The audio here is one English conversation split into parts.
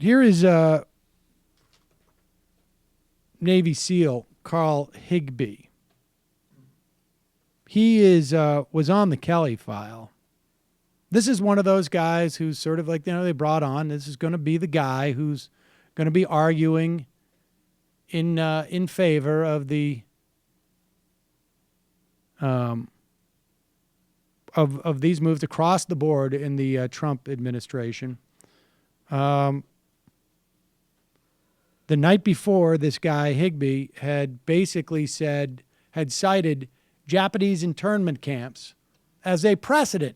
Here is Navy SEAL Carl Higbie. He was on the Kelly file. This is one of those guys who's sort of like, they brought on. This is going to be the guy who's going to be arguing in favor of the of these moves across the board in the Trump administration. The night before, this guy Higbie had basically had cited Japanese internment camps as a precedent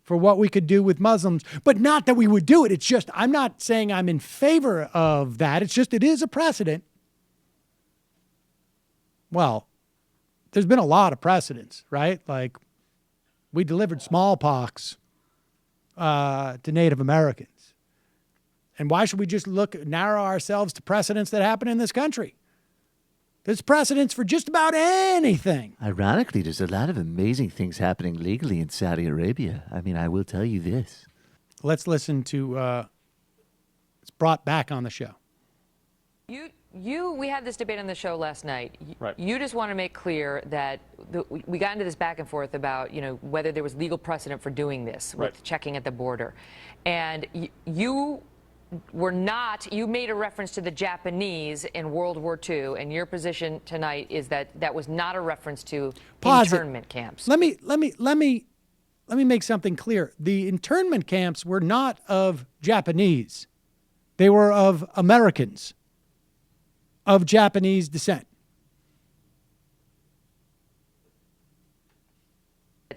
for what we could do with Muslims, but not that we would do it. It's just, I'm not saying I'm in favor of that. It's just, it is a precedent. Well, there's been a lot of precedents, right? Like, we delivered smallpox to Native Americans. And why should we just narrow ourselves to precedents that happen in this country? There's precedents for just about anything. Ironically, there's a lot of amazing things happening legally in Saudi Arabia. I mean, I will tell you this. Let's listen to, it's brought back on the show. We had this debate on the show last night. Right. You just want to make clear that we got into this back and forth about, whether there was legal precedent for doing this with checking at the border. And you made a reference to the Japanese in World War II, and your position tonight is that that was not a reference to internment camps. Let me make something clear. The internment camps were not of Japanese. They were of Americans of Japanese descent.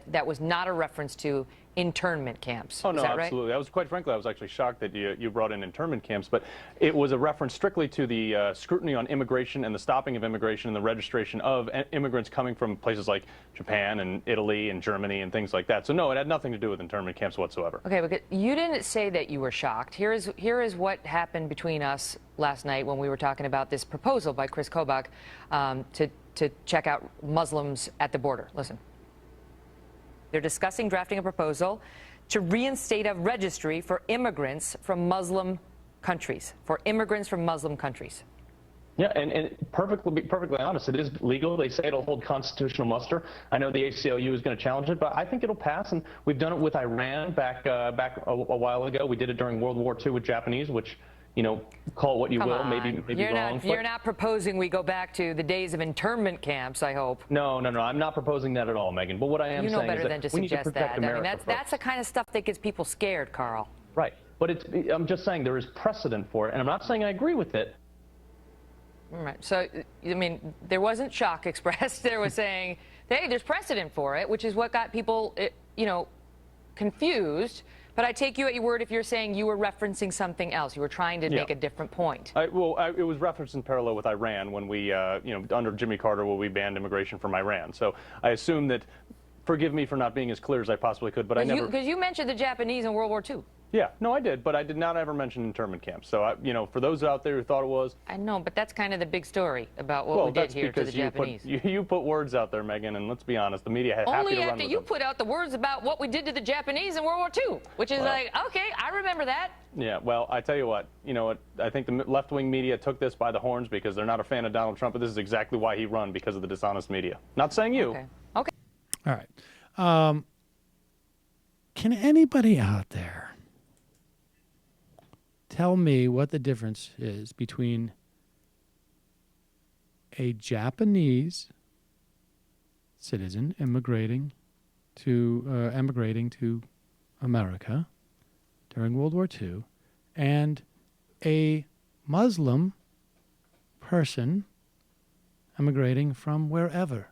That was not a reference to internment camps. Oh, no, Is that right? absolutely. Quite frankly, I was actually shocked that you brought in internment camps, but it was a reference strictly to the scrutiny on immigration and the stopping of immigration and the registration of immigrants coming from places like Japan and Italy and Germany and things like that. So no, it had nothing to do with internment camps whatsoever. Okay, because you didn't say that you were shocked. Here is what happened between us last night when we were talking about this proposal by Chris Kobach to check out Muslims at the border. Listen. They're discussing drafting a proposal to reinstate a registry for immigrants from Muslim countries, Yeah, and perfectly honest, it is legal. They say it'll hold constitutional muster. I know the ACLU is going to challenge it, but I think it'll pass. And we've done it with Iran back a while ago. We did it during World War II with Japanese, which, call it what you will, maybe wrong. You're not proposing we go back to the days of internment camps, I hope. No, I'm not proposing that at all, Megyn. But what I am saying is that we need to protect America. I mean, that's the kind of stuff that gets people scared, Carl. Right. But I'm just saying there is precedent for it, and I'm not saying I agree with it. Right. So, I mean, there wasn't shock expressed. There was saying, hey, there's precedent for it, which is what got people, confused. But I take you at your word if you're saying you were referencing something else. You were trying to make a different point. It was referenced in parallel with Iran when we, under Jimmy Carter, we banned immigration from Iran. So I assume that, forgive me for not being as clear as I possibly could, but I never... Because you mentioned the Japanese in World War II. Yeah, no, I did, but I did not ever mention internment camps. So, for those out there who thought it was... I know, but that's kind of the big story about what we did here to the Japanese. You put words out there, Megyn, and let's be honest, the media had happy to run with them. Only after you put out the words about what we did to the Japanese in World War II, which is okay, I remember that. Yeah, well, I tell you what, I think the left-wing media took this by the horns because they're not a fan of Donald Trump, but this is exactly why he run, because of the dishonest media. Not saying you. Okay. All right. Can anybody out there tell me what the difference is between a Japanese citizen emigrating to America during World War II and a Muslim person emigrating from wherever?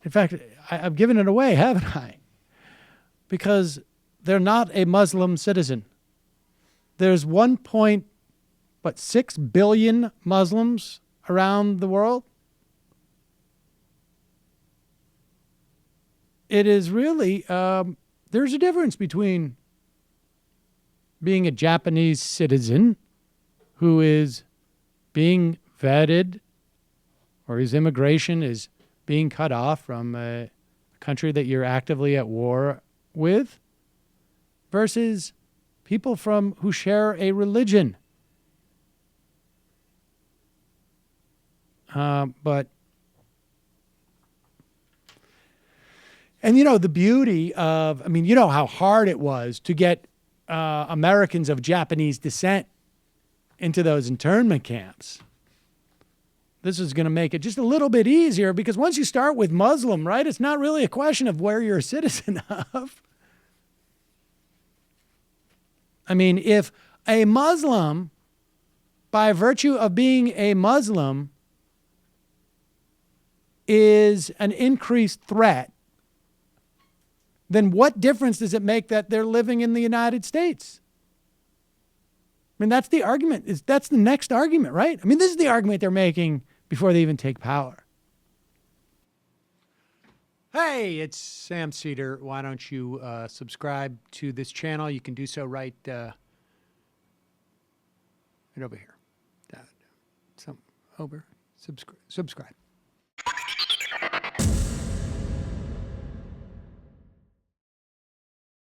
In fact, I've given it away, haven't I? Because they're not a Muslim citizen. There's 1.6 billion Muslims around the world. It is really, there's a difference between being a Japanese citizen who is being vetted or his immigration is being cut off from a country that you're actively at war with versus people who share a religion. And you know, the beauty of, I mean, you know how hard it was to get Americans of Japanese descent into those internment camps. This is going to make it just a little bit easier, because once you start with Muslim, right, it's not really a question of where you're a citizen of. I mean, if a Muslim, by virtue of being a Muslim, is an increased threat, then what difference does it make that they're living in the United States? I mean, that's the argument. That's the next argument, right? I mean, this is the argument they're making before they even take power. Hey, it's Sam Seder. Why don't you subscribe to this channel? You can do so right over here. Subscribe.